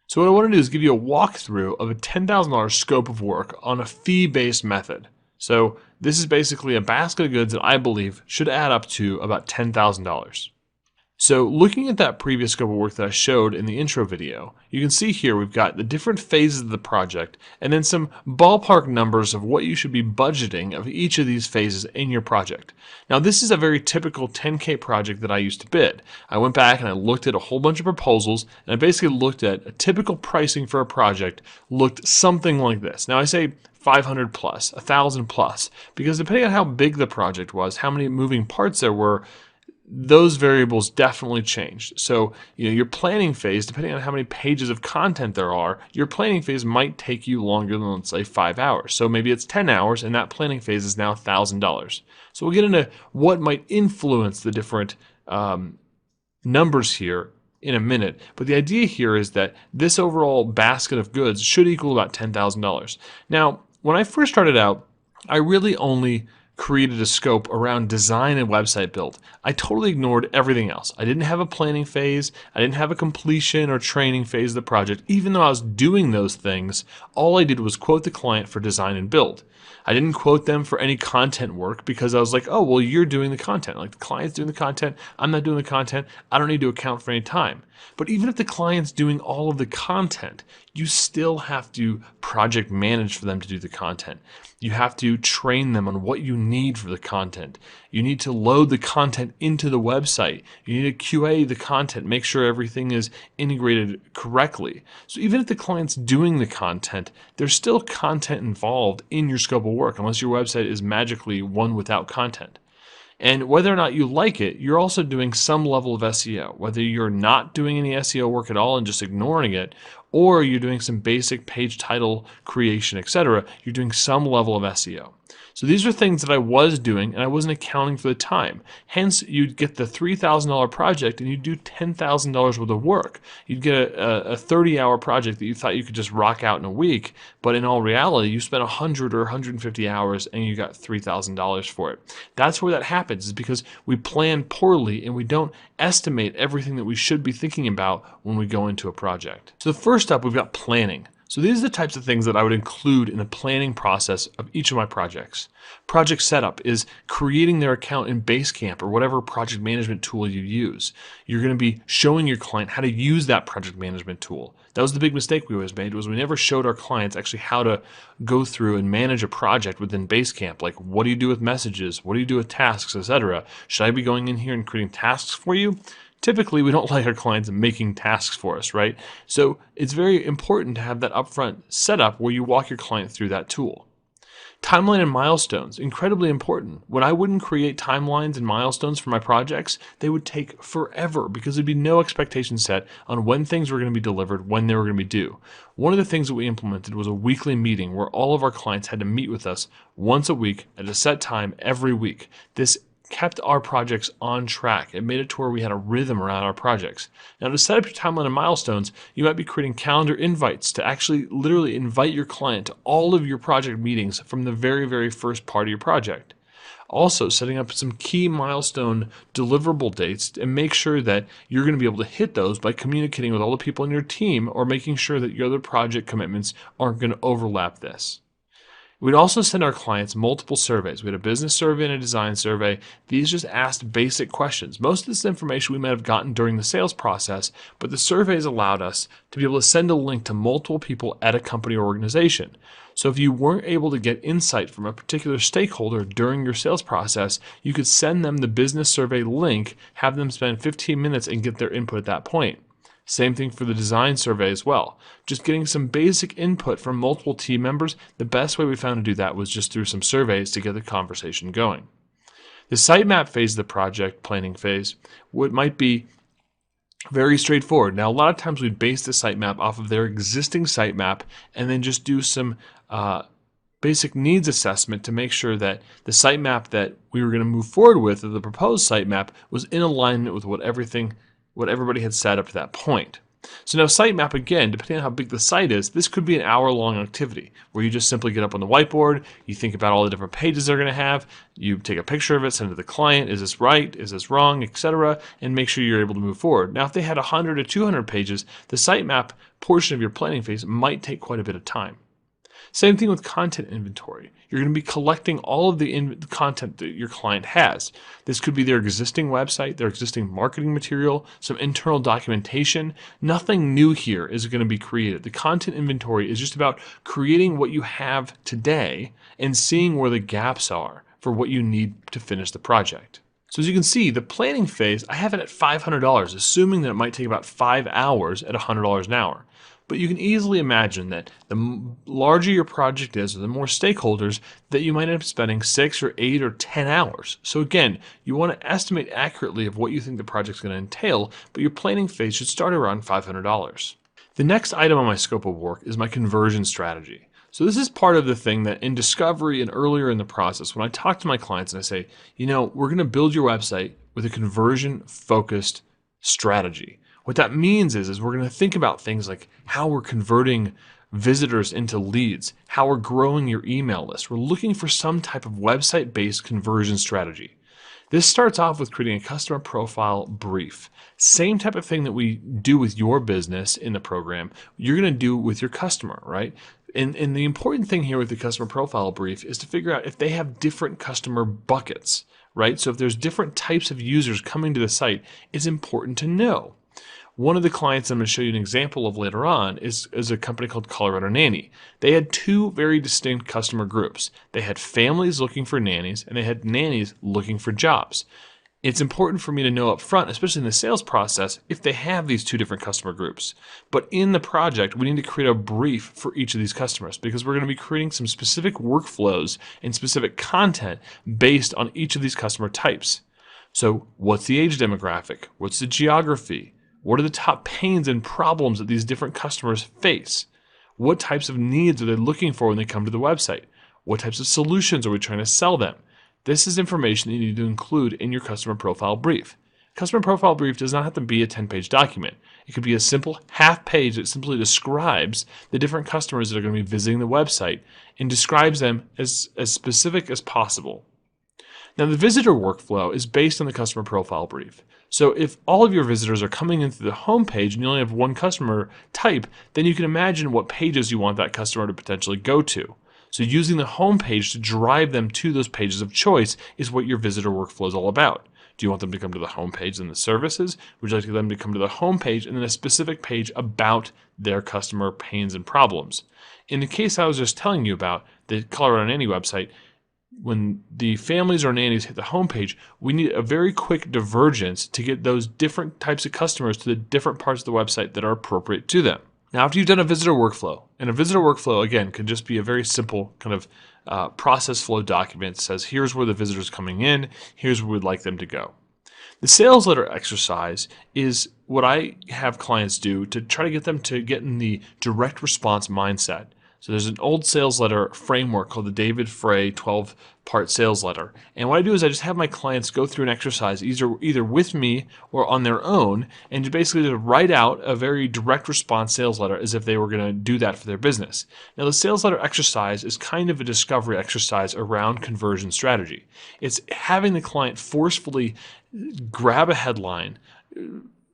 So what I want to do is give you a walkthrough of a $10,000 scope of work on a fee-based method. So this is basically a basket of goods that I believe should add up to about $10,000. So looking at that previous scope of work that I showed in the intro video, you can see here we've got the different phases of the project and then some ballpark numbers of what you should be budgeting of each of these phases in your project. Now this is a very typical 10K project that I used to bid. I went back and I looked at a whole bunch of proposals and I basically looked at a typical pricing for a project looked something like this. Now I say 500 plus, 1,000 plus, because depending on how big the project was, how many moving parts there were, those variables definitely changed. So, your planning phase, depending on how many pages of content there are, your planning phase might take you longer than, let's say, 5 hours. So maybe it's 10 hours, and that planning phase is now $1,000. So we'll get into what might influence the different numbers here in a minute. But the idea here is that this overall basket of goods should equal about $10,000. Now, when I first started out, I really only created a scope around design and website build. I totally ignored everything else. I didn't have a planning phase. I didn't have a completion or training phase of the project. Even though I was doing those things, all I did was quote the client for design and build. I didn't quote them for any content work because I was like, oh, well, you're doing the content. Like the client's doing the content. I'm not doing the content. I don't need to account for any time. But even if the client's doing all of the content, you still have to project manage for them to do the content. You have to train them on what you need for the content. You need to load the content into the website. You need to QA the content, make sure everything is integrated correctly. So even if the client's doing the content, there's still content involved in your scope of work, unless your website is magically one without content. And whether or not you like it, you're also doing some level of SEO. Whether you're not doing any SEO work at all and just ignoring it, or you're doing some basic page title creation, etc., you're doing some level of SEO. So these are things that I was doing and I wasn't accounting for the time. Hence, you'd get the $3,000 project and you'd do $10,000 worth of work. You'd get a 30-hour project that you thought you could just rock out in a week, but in all reality, you spent 100 or 150 hours and you got $3,000 for it. That's where that happens, is because we plan poorly and we don't estimate everything that we should be thinking about when we go into a project. So the first up, we've got planning. So these are the types of things that I would include in the planning process of each of my projects. Project setup is creating their account in Basecamp or whatever project management tool you use. You're going to be showing your client how to use that project management tool. That was the big mistake we always made, was we never showed our clients actually how to go through and manage a project within Basecamp. Like, what do you do with messages? What do you do with tasks, etc.? Should I be going in here and creating tasks for you? Typically, we don't like our clients making tasks for us, right? So it's very important to have that upfront setup where you walk your client through that tool. Timeline and milestones, incredibly important. When I wouldn't create timelines and milestones for my projects, they would take forever because there'd be no expectation set on when things were going to be delivered, when they were going to be due. One of the things that we implemented was a weekly meeting where all of our clients had to meet with us once a week at a set time every week. This kept our projects on track. It made it to where we had a rhythm around our projects. Now, to set up your timeline and milestones, you might be creating calendar invites to actually literally invite your client to all of your project meetings from the very, very first part of your project. Also, setting up some key milestone deliverable dates and make sure that you're going to be able to hit those by communicating with all the people in your team or making sure that your other project commitments aren't going to overlap this. We'd also send our clients multiple surveys. We had a business survey and a design survey. These just asked basic questions. Most of this information we might have gotten during the sales process, but the surveys allowed us to be able to send a link to multiple people at a company or organization. So if you weren't able to get insight from a particular stakeholder during your sales process, you could send them the business survey link, have them spend 15 minutes and get their input at that point. Same thing for the design survey as well. Just getting some basic input from multiple team members, the best way we found to do that was just through some surveys to get the conversation going. The sitemap phase of the project planning phase, what might be very straightforward. Now, a lot of times we base the sitemap off of their existing sitemap and then just do some basic needs assessment to make sure that the sitemap that we were going to move forward with, or the proposed sitemap, was in alignment with what everybody had set up to that point. So now sitemap, again, depending on how big the site is, this could be an hour-long activity where you just simply get up on the whiteboard, you think about all the different pages they're going to have, you take a picture of it, send it to the client, is this right, is this wrong, etc., and make sure you're able to move forward. Now, if they had 100 or 200 pages, the sitemap portion of your planning phase might take quite a bit of time. Same thing with content inventory. You're going to be collecting all of the content that your client has. This could be their existing website, their existing marketing material, some internal documentation. Nothing new here is going to be created. The content inventory is just about creating what you have today and seeing where the gaps are for what you need to finish the project. So as you can see, the planning phase, I have it at $500, assuming that it might take about 5 hours at $100 an hour. But you can easily imagine that the larger your project is, or the more stakeholders, that you might end up spending 6 or 8 or 10 hours. So again, you want to estimate accurately of what you think the project's going to entail, but your planning phase should start around $500. The next item on my scope of work is my conversion strategy. So this is part of the thing that in discovery and earlier in the process, when I talk to my clients and I say, we're going to build your website with a conversion-focused strategy. What that means is we're going to think about things like how we're converting visitors into leads, how we're growing your email list. We're looking for some type of website-based conversion strategy. This starts off with creating a customer profile brief. Same type of thing that we do with your business in the program, you're going to do with your customer, right? And the important thing here with the customer profile brief is to figure out if they have different customer buckets, right? So if there's different types of users coming to the site, it's important to know. One of the clients I'm going to show you an example of later on is a company called Colorado Nanny. They had two very distinct customer groups. They had families looking for nannies, and they had nannies looking for jobs. It's important for me to know up front, especially in the sales process, if they have these two different customer groups. But in the project, we need to create a brief for each of these customers because we're going to be creating some specific workflows and specific content based on each of these customer types. So what's the age demographic? What's the geography? What are the top pains and problems that these different customers face? What types of needs are they looking for when they come to the website? What types of solutions are we trying to sell them? This is information that you need to include in your customer profile brief. Customer profile brief does not have to be a 10-page document. It could be a simple half page that simply describes the different customers that are going to be visiting the website and describes them as specific as possible. Now, the visitor workflow is based on the customer profile brief. So if all of your visitors are coming into the home page and you only have one customer type, then you can imagine what pages you want that customer to potentially go to. So using the home page to drive them to those pages of choice is what your visitor workflow is all about. Do you want them to come to the home page and the services? Would you like them to come to the home page and then a specific page about their customer pains and problems? In the case I was just telling you about, the Colorado Nanny website, when the families or nannies hit the homepage, we need a very quick divergence to get those different types of customers to the different parts of the website that are appropriate to them. Now, after you've done a visitor workflow, and a visitor workflow, again, could just be a very simple kind of process flow document that says, here's where the visitor's coming in, here's where we'd like them to go. The sales letter exercise is what I have clients do to try to get them to get in the direct response mindset. So there's an old sales letter framework called the David Frey 12-part sales letter. And what I do is I just have my clients go through an exercise either with me or on their own and to basically write out a very direct response sales letter as if they were going to do that for their business. Now, the sales letter exercise is kind of a discovery exercise around conversion strategy. It's having the client forcefully grab a headline,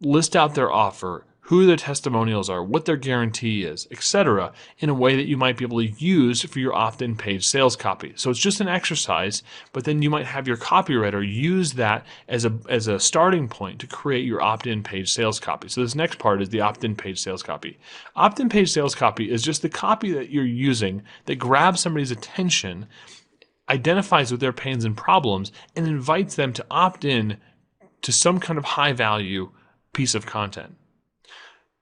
list out their offer, who their testimonials are, what their guarantee is, etc., in a way that you might be able to use for your opt-in page sales copy. So it's just an exercise, but then you might have your copywriter use that as a starting point to create your opt-in page sales copy. So this next part is the opt-in page sales copy. Opt-in page sales copy is just the copy that you're using that grabs somebody's attention, identifies with their pains and problems, and invites them to opt in to some kind of high-value piece of content.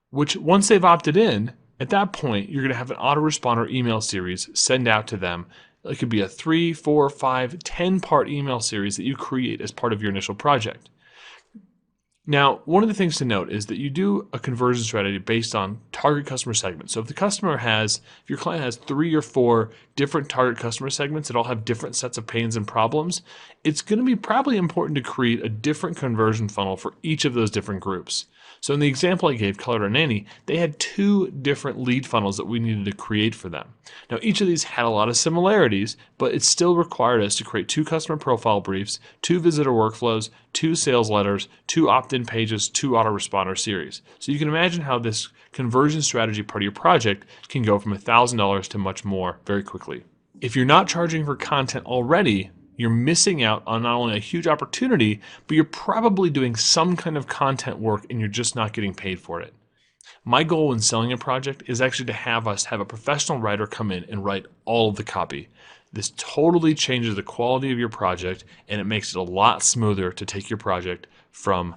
Which once they've opted in, at that point, you're going to have an autoresponder email series send out to them. It could be a 3, 4, 5, 10-part email series that you create as part of your initial project. Now, one of the things to note is that you do a conversion strategy based on target customer segments. So if your client has 3 or 4 different target customer segments that all have different sets of pains and problems, it's going to be probably important to create a different conversion funnel for each of those different groups. So in the example I gave, Colored Our Nanny, they had 2 different lead funnels that we needed to create for them. Now, each of these had a lot of similarities, but it still required us to create 2 customer profile briefs, 2 visitor workflows, 2 sales letters, 2 opt-in pages, 2 autoresponder series. So you can imagine how this conversion strategy part of your project can go from $1,000 to much more very quickly. If you're not charging for content already, you're missing out on not only a huge opportunity, but you're probably doing some kind of content work and you're just not getting paid for it. My goal in selling a project is actually to have us have a professional writer come in and write all of the copy. This totally changes the quality of your project and it makes it a lot smoother to take your project from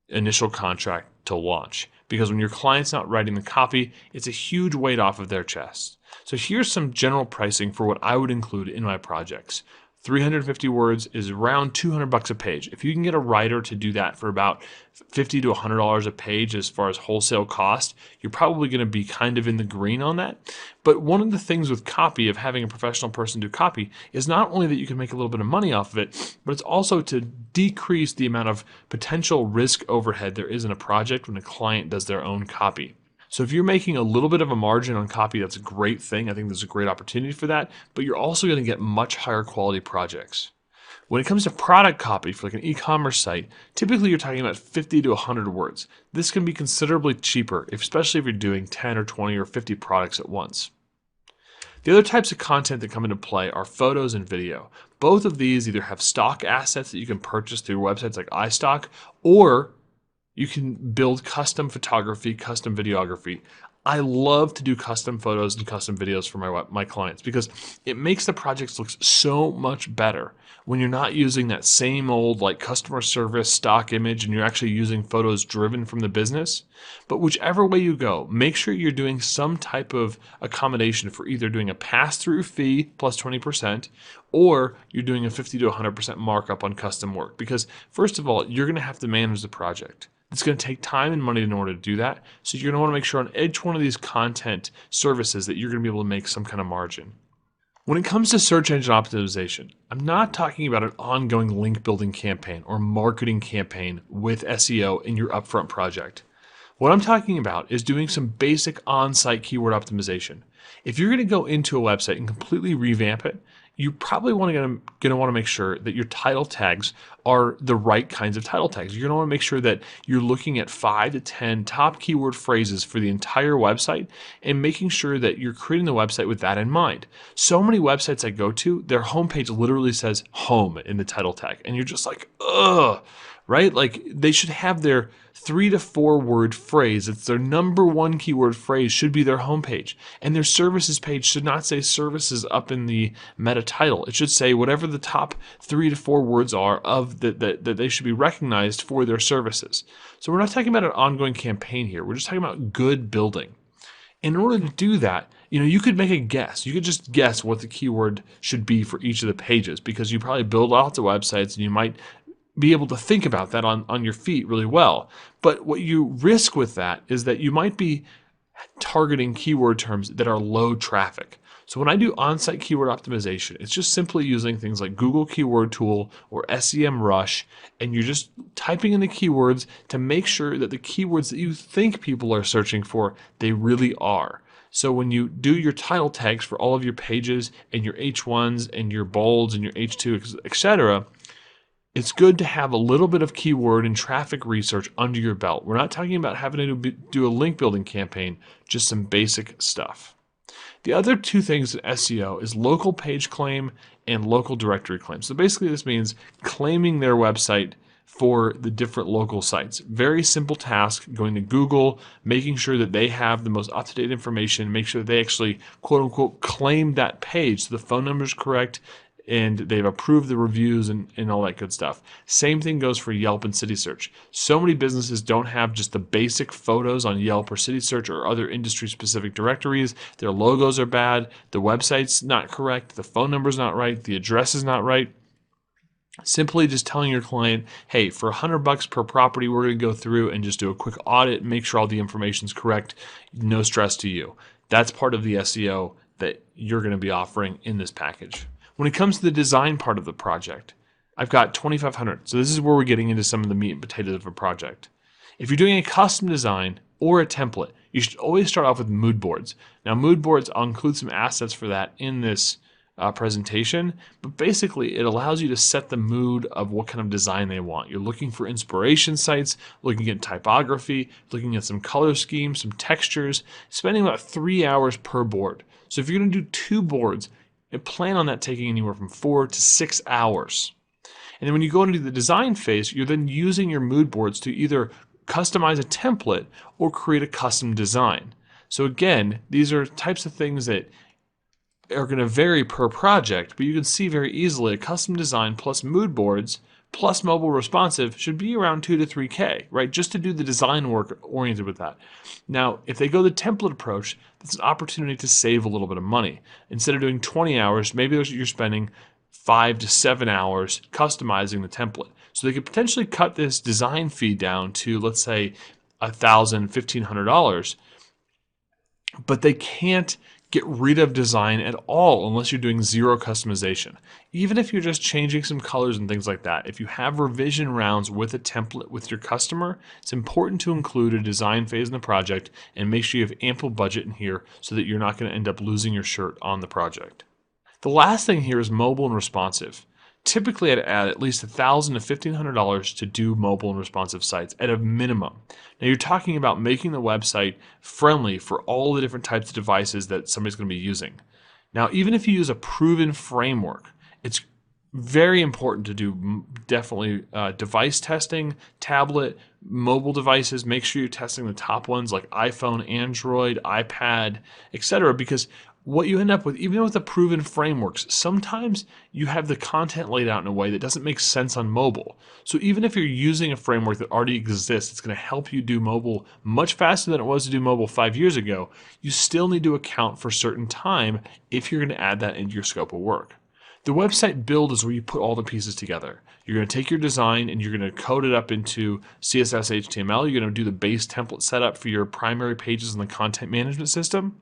initial contract to launch. Because when your client's not writing the copy, it's a huge weight off of their chest. So here's some general pricing for what I would include in my projects. 350 words is around $200 a page. If you can get a writer to do that for about $50 to $100 a page as far as wholesale cost, you're probably going to be kind of in the green on that. But one of the things with copy, of having a professional person do copy, is not only that you can make a little bit of money off of it, but it's also to decrease the amount of potential risk overhead there is in a project when a client does their own copy. So if you're making a little bit of a margin on copy, that's a great thing. I think there's a great opportunity for that, but you're also going to get much higher quality projects. When it comes to product copy for like an e-commerce site, typically you're talking about 50 to 100 words. This can be considerably cheaper, especially if you're doing 10 or 20 or 50 products at once. The other types of content that come into play are photos and video. Both of these either have stock assets that you can purchase through websites like iStock, or you can build custom photography, custom videography. I love to do custom photos and custom videos for my clients because it makes the projects look so much better when you're not using that same old like customer service stock image and you're actually using photos driven from the business. But whichever way you go, make sure you're doing some type of accommodation for either doing a pass-through fee plus 20% or you're doing a 50 to 100% markup on custom work. Because first of all, you're going to have to manage the project. It's going to take time and money in order to do that. So you're going to want to make sure on each one of these content services that you're going to be able to make some kind of margin. When it comes to search engine optimization, I'm not talking about an ongoing link building campaign or marketing campaign with SEO in your upfront project. What I'm talking about is doing some basic on-site keyword optimization. If you're going to go into a website and completely revamp it, you probably going to want to make sure that your title tags are the right kinds of title tags. You're going to want to make sure that you're looking at 5 to 10 top keyword phrases for the entire website and making sure that you're creating the website with that in mind. So many websites I go to, their homepage literally says home in the title tag, and you're just like, ugh. Right? Like they should have their 3 to 4 word phrase. It's their number 1 keyword phrase should be their homepage. And their services page should not say services up in the meta title. It should say whatever the top 3 to 4 words are of that they should be recognized for their services. So we're not talking about an ongoing campaign here. We're just talking about good building. In order to do that, you could make a guess. You could just guess what the keyword should be for each of the pages because you probably build lots of websites and you might be able to think about that on your feet really well. But what you risk with that is that you might be targeting keyword terms that are low traffic. So when I do on-site keyword optimization, it's just simply using things like Google Keyword Tool or SEMrush, and you're just typing in the keywords to make sure that the keywords that you think people are searching for, they really are. So when you do your title tags for all of your pages and your H1s and your bolds and your H2, etc., it's good to have a little bit of keyword and traffic research under your belt. We're not talking about having to do a link building campaign, just some basic stuff. The other 2 things in SEO is local page claim and local directory claim. So basically this means claiming their website for the different local sites. Very simple task, going to Google, making sure that they have the most up-to-date information, make sure that they actually quote unquote claim that page so the phone number is correct, and they've approved the reviews and all that good stuff. Same thing goes for Yelp and City Search. So many businesses don't have just the basic photos on Yelp or City Search or other industry-specific directories. Their logos are bad, the website's not correct, the phone number's not right, the address is not right. Simply just telling your client, hey, for $100 per property, we're going to go through and just do a quick audit, make sure all the information is correct. No stress to you. That's part of the SEO that you're going to be offering in this package. When it comes to the design part of the project, I've got 2,500. So this is where we're getting into some of the meat and potatoes of a project. If you're doing a custom design or a template, you should always start off with mood boards. Now, mood boards, I'll include some assets for that in this presentation, but basically it allows you to set the mood of what kind of design they want. You're looking for inspiration sites, looking at typography, looking at some color schemes, some textures, spending about 3 hours per board. So if you're going to do 2 boards, plan on that taking anywhere from 4 to 6 hours. And then when you go into the design phase, you're then using your mood boards to either customize a template or create a custom design. So again, these are types of things that are going to vary per project, but you can see very easily a custom design plus mood boards plus mobile responsive should be around 2 to 3K, right? Just to do the design work oriented with that. Now, if they go the template approach, that's an opportunity to save a little bit of money. Instead of doing 20 hours, maybe you're spending 5 to 7 hours customizing the template. So they could potentially cut this design fee down to, let's say, $1,000, $1,500, but they can't get rid of design at all unless you're doing zero customization. Even if you're just changing some colors and things like that, if you have revision rounds with a template with your customer, it's important to include a design phase in the project and make sure you have ample budget in here so that you're not going to end up losing your shirt on the project. The last thing here is mobile and responsive. Typically, I'd add at least $1,000 to $1,500 to do mobile and responsive sites at a minimum. Now, you're talking about making the website friendly for all the different types of devices that somebody's going to be using. Now, even if you use a proven framework, it's very important to do definitely device testing, tablet, mobile devices. Make sure you're testing the top ones like iPhone, Android, iPad, etc. Because what you end up with, even with the proven frameworks, sometimes you have the content laid out in a way that doesn't make sense on mobile. So even if you're using a framework that already exists, it's going to help you do mobile much faster than it was to do mobile 5 years ago. You still need to account for certain time if you're going to add that into your scope of work. The website build is where you put all the pieces together. You're going to take your design and you're going to code it up into CSS, HTML. You're going to do the base template setup for your primary pages in the content management system.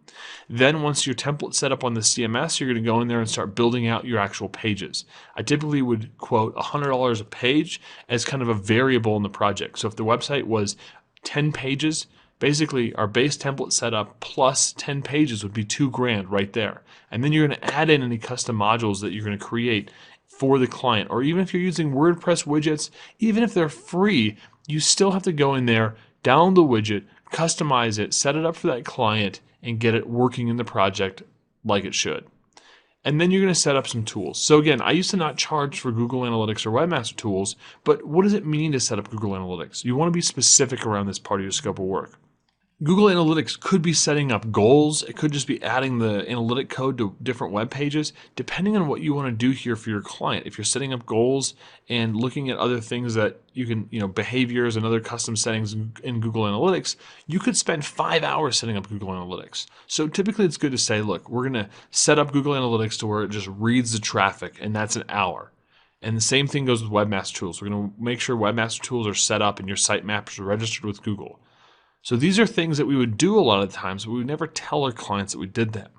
Then once your template's set up on the CMS, you're going to go in there and start building out your actual pages. I typically would quote $100 a page as kind of a variable in the project. So if the website was 10 pages, basically our base template setup plus 10 pages would be $2,000 right there. And then you're going to add in any custom modules that you're going to create for the client. Or even if you're using WordPress widgets, even if they're free, you still have to go in there, download the widget, customize it, set it up for that client, and get it working in the project like it should. And then you're going to set up some tools. So again, I used to not charge for Google Analytics or Webmaster Tools, but what does it mean to set up Google Analytics? You want to be specific around this part of your scope of work. Google Analytics could be setting up goals. It could just be adding the analytic code to different web pages, depending on what you want to do here for your client. If you're setting up goals and looking at other things that you can, behaviors and other custom settings in Google Analytics, you could spend 5 hours setting up Google Analytics. So typically it's good to say, look, we're going to set up Google Analytics to where it just reads the traffic, and that's an hour. And the same thing goes with Webmaster Tools. We're going to make sure Webmaster Tools are set up and your sitemaps are registered with Google. So these are things that we would do a lot of the times, but we would never tell our clients that we did them.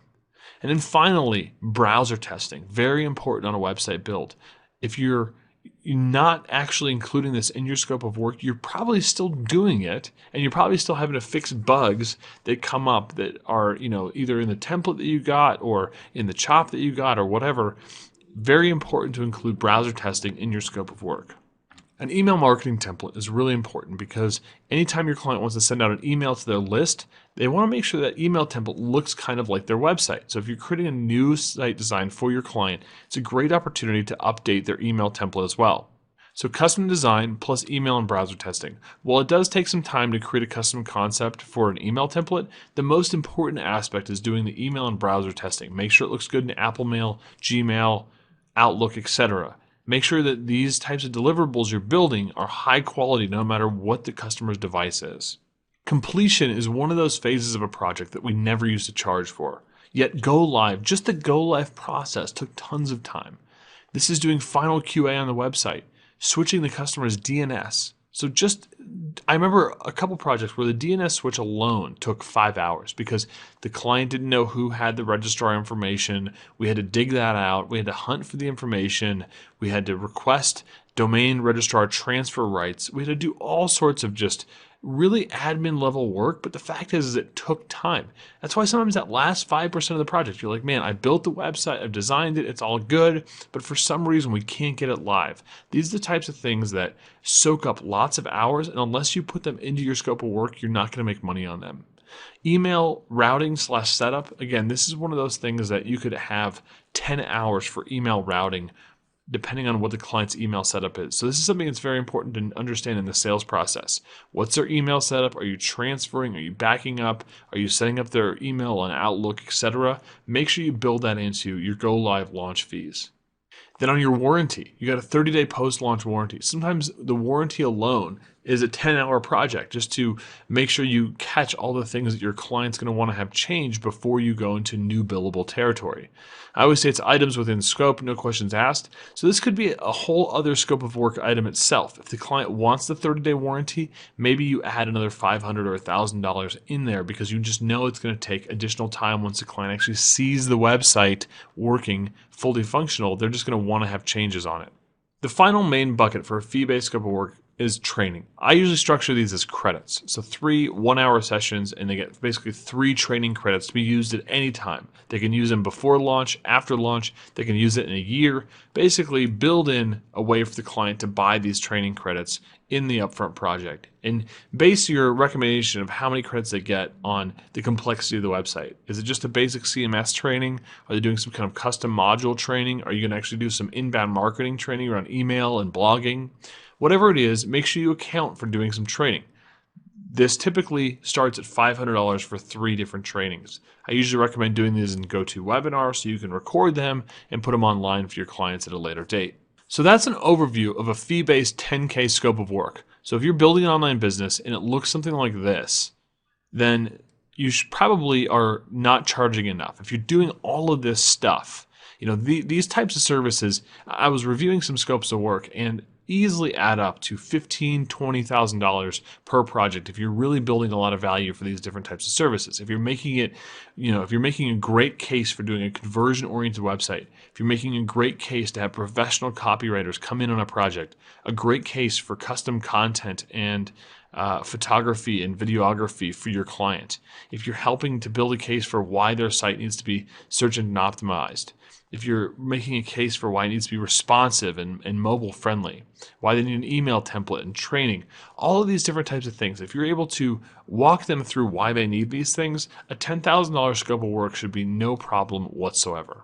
And then finally, browser testing. Very important on a website build. If you're not actually including this in your scope of work, you're probably still doing it, and you're probably still having to fix bugs that come up that are, either in the template that you got or in the chop that you got or whatever. Very important to include browser testing in your scope of work. An email marketing template is really important because anytime your client wants to send out an email to their list, they want to make sure that email template looks kind of like their website. So if you're creating a new site design for your client, it's a great opportunity to update their email template as well. So custom design plus email and browser testing. While it does take some time to create a custom concept for an email template, the most important aspect is doing the email and browser testing. Make sure it looks good in Apple Mail, Gmail, Outlook, etc. Make sure that these types of deliverables you're building are high quality no matter what the customer's device is. Completion is one of those phases of a project that we never used to charge for. Yet go live, just the go live process took tons of time. This is doing final QA on the website, switching the customer's DNS. So I remember a couple projects where the DNS switch alone took 5 hours because the client didn't know who had the registrar information. We had to dig that out. We had to hunt for the information. We had to request domain registrar transfer rights. We had to do all sorts of just really admin level work, but the fact is it took time. That's why sometimes that last 5% of the project, you're like, man, I built the website, I've designed it, it's all good, but for some reason we can't get it live. These are the types of things that soak up lots of hours, and unless you put them into your scope of work, you're not going to make money on them. Email routing / setup, again, this is one of those things that you could have 10 hours for email routing depending on what the client's email setup is. So this is something that's very important to understand in the sales process. What's their email setup? Are you transferring? Are you backing up? Are you setting up their email on Outlook, etc.? Make sure you build that into your go live launch fees. Then on your warranty, you got a 30-day post-launch warranty. Sometimes the warranty alone is a 10-hour project just to make sure you catch all the things that your client's going to want to have changed before you go into new billable territory. I always say it's items within scope, no questions asked. So this could be a whole other scope of work item itself. If the client wants the 30-day warranty, maybe you add another $500 or $1,000 in there because you just know it's going to take additional time once the client actually sees the website working fully functional. They're just going to want to have changes on it. The final main bucket for a fee-based scope of work is training. I usually structure these as credits. So 3 1-hour sessions, and they get basically 3 training credits to be used at any time. They can use them before launch, after launch, they can use it in a year. Basically build in a way for the client to buy these training credits in the upfront project and base your recommendation of how many credits they get on the complexity of the website. Is it just a basic CMS training? Are they doing some kind of custom module training? Are you going to actually do some inbound marketing training around email and blogging? Whatever it is, make sure you account for doing some training. This typically starts at $500 for 3 different trainings. I usually recommend doing these in GoToWebinar so you can record them and put them online for your clients at a later date. So that's an overview of a fee-based 10K scope of work. So if you're building an online business and it looks something like this, then you probably are not charging enough. If you're doing all of this stuff, these types of services, I was reviewing some scopes of work and easily add up to $15,000, $20,000 per project if you're really building a lot of value for these different types of services. If you're making it, if you're making a great case for doing a conversion-oriented website, if you're making a great case to have professional copywriters come in on a project, a great case for custom content and photography and videography for your client, if you're helping to build a case for why their site needs to be search engine optimized, if you're making a case for why it needs to be responsive and mobile friendly, why they need an email template and training, all of these different types of things, if you're able to walk them through why they need these things, a $10,000 scope of work should be no problem whatsoever.